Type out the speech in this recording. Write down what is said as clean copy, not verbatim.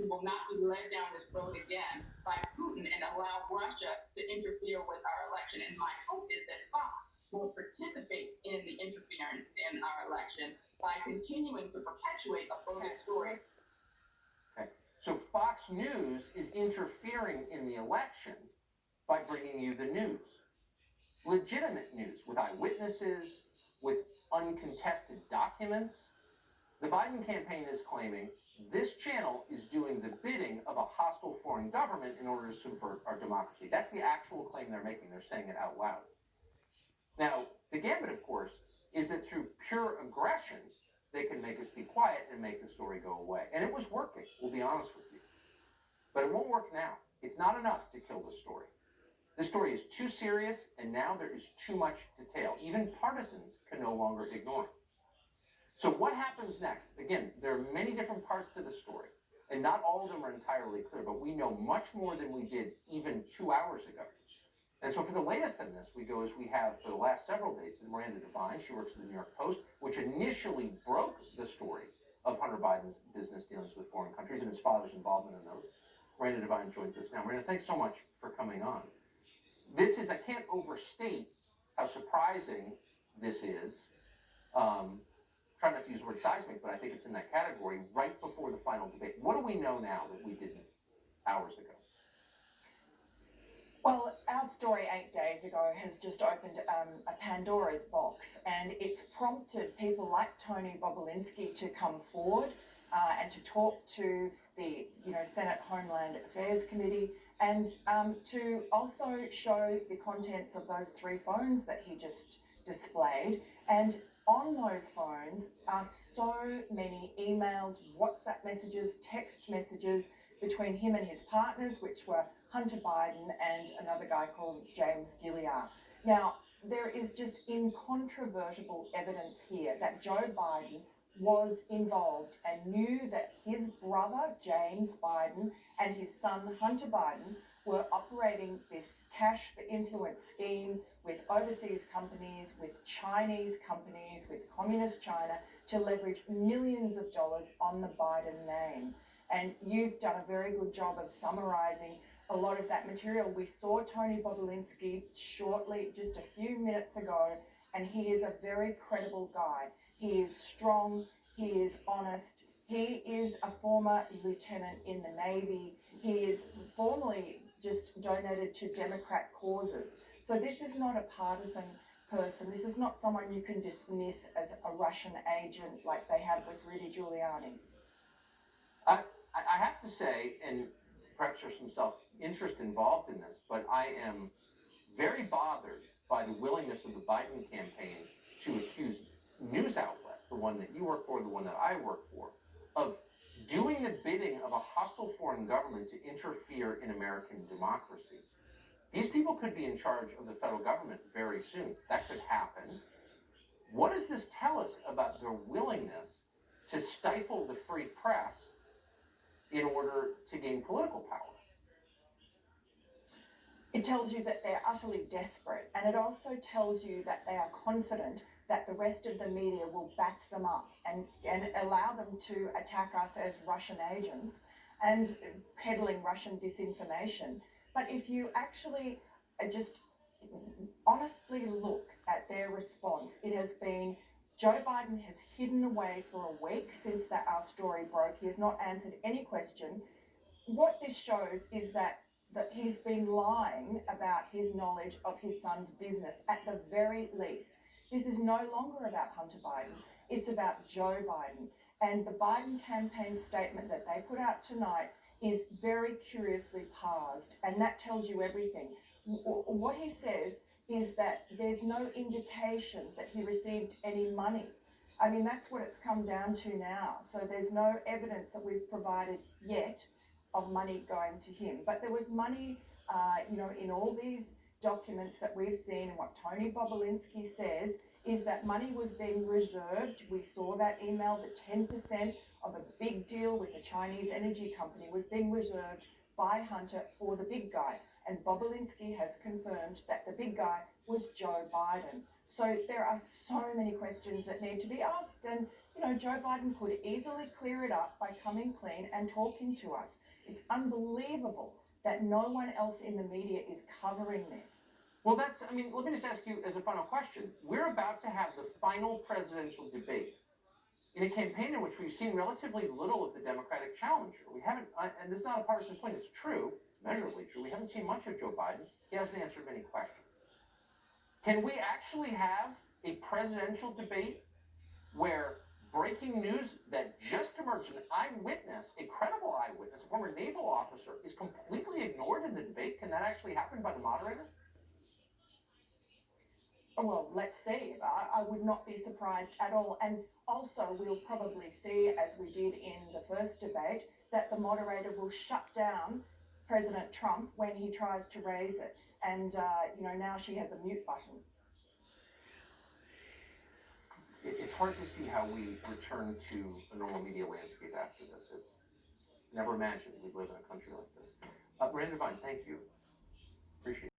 will not be led down this road again by Putin and allow Russia to interfere with our election. And my hope is that Fox will participate in the interference in our election by continuing to perpetuate a bogus story. Okay. So Fox News is interfering in the election by bringing you the news. Legitimate news with eyewitnesses, with uncontested documents. The Biden campaign is claiming this channel is doing the bidding of a hostile foreign government in order to subvert our democracy. That's the actual claim they're making. They're saying it out loud. Now, the gambit, of course, is that through pure aggression, they can make us be quiet and make the story go away. And it was working, we'll be honest with you. But it won't work now. It's not enough to kill the story. This story is too serious, and now there is too much detail. Even partisans can no longer ignore it. So what happens next? Again, there are many different parts to the story, and not all of them are entirely clear, but we know much more than we did even 2 hours ago. And so for the latest in this, we go as we have for the last several days to Miranda Devine. She works at the New York Post, which initially broke the story of Hunter Biden's business dealings with foreign countries and his father's involvement in those. Miranda Devine joins us now. Miranda, thanks so much for coming on. This is, I can't overstate how surprising this is. Try not to use the word seismic, but I think it's in that category right before the final debate. What do we know now that we didn't hours ago? Well, our story 8 days ago has just opened a Pandora's box, and it's prompted people like Tony Bobulinski to come forward and to talk to the Senate Homeland Affairs Committee, and to also show the contents of those 3 phones that he just displayed. And on those phones are so many emails, WhatsApp messages, text messages between him and his partners, which were Hunter Biden and another guy called James Gilliar. Now, there is just incontrovertible evidence here that Joe Biden was involved and knew that his brother, James Biden, and his son, Hunter Biden, were operating this cash for influence scheme with overseas companies, with Chinese companies, with communist China, to leverage millions of dollars on the Biden name. And you've done a very good job of summarizing a lot of that material. We saw Tony Bobulinski shortly, just a few minutes ago, and he is a very credible guy. He is strong, he is honest, he is a former lieutenant in the Navy, he is formerly just donated to Democrat causes. So this is not a partisan person. This is not someone you can dismiss as a Russian agent like they have with Rudy Giuliani. I have to say, and perhaps there's some self-interest involved in this, but I am very bothered by the willingness of the Biden campaign to accuse news outlets, the one that you work for, the one that I work for, of doing the bidding of a hostile foreign government to interfere in American democracy. These people could be in charge of the federal government very soon. That could happen. What does this tell us about their willingness to stifle the free press in order to gain political power? It tells you that they're utterly desperate, and it also tells you that they are confident that the rest of the media will back them up and allow them to attack us as Russian agents and peddling Russian disinformation. But if you actually just honestly look at their response, it has been Joe Biden has hidden away for a week since our story broke. He has not answered any question. What this shows is that he's been lying about his knowledge of his son's business at the very least. This is no longer about Hunter Biden. It's about Joe Biden. And the Biden campaign statement that they put out tonight is very curiously parsed, and that tells you everything. What he says is that there's no indication that he received any money. I mean, that's what it's come down to now. So there's no evidence that we've provided yet of money going to him. But there was money, in all these documents that we've seen, and what Tony Bobulinski says is that money was being reserved. We saw that email that 10% of a big deal with a Chinese energy company was being reserved by Hunter for the big guy. And Bobulinski has confirmed that the big guy was Joe Biden. So there are so many questions that need to be asked. And Joe Biden could easily clear it up by coming clean and talking to us. It's unbelievable that no one else in the media is covering this. Well, let me just ask you as a final question. We're about to have the final presidential debate in a campaign in which we've seen relatively little of the Democratic challenger. We haven't, and this is not a partisan point, it's true, it's measurably true. We haven't seen much of Joe Biden. He hasn't answered many questions. Can we actually have a presidential debate where breaking news that just emerged, an eyewitness, a credible eyewitness, a former naval officer, is completely ignored in the debate? Can that actually happen by the moderator? Well, let's see. I would not be surprised at all. And also, we'll probably see, as we did in the first debate, that the moderator will shut down President Trump when he tries to raise it. And, now she has a mute button. It's hard to see how we return to a normal media landscape after this. It's never imagined we'd live in a country like this. Miranda Devine, thank you. Appreciate it.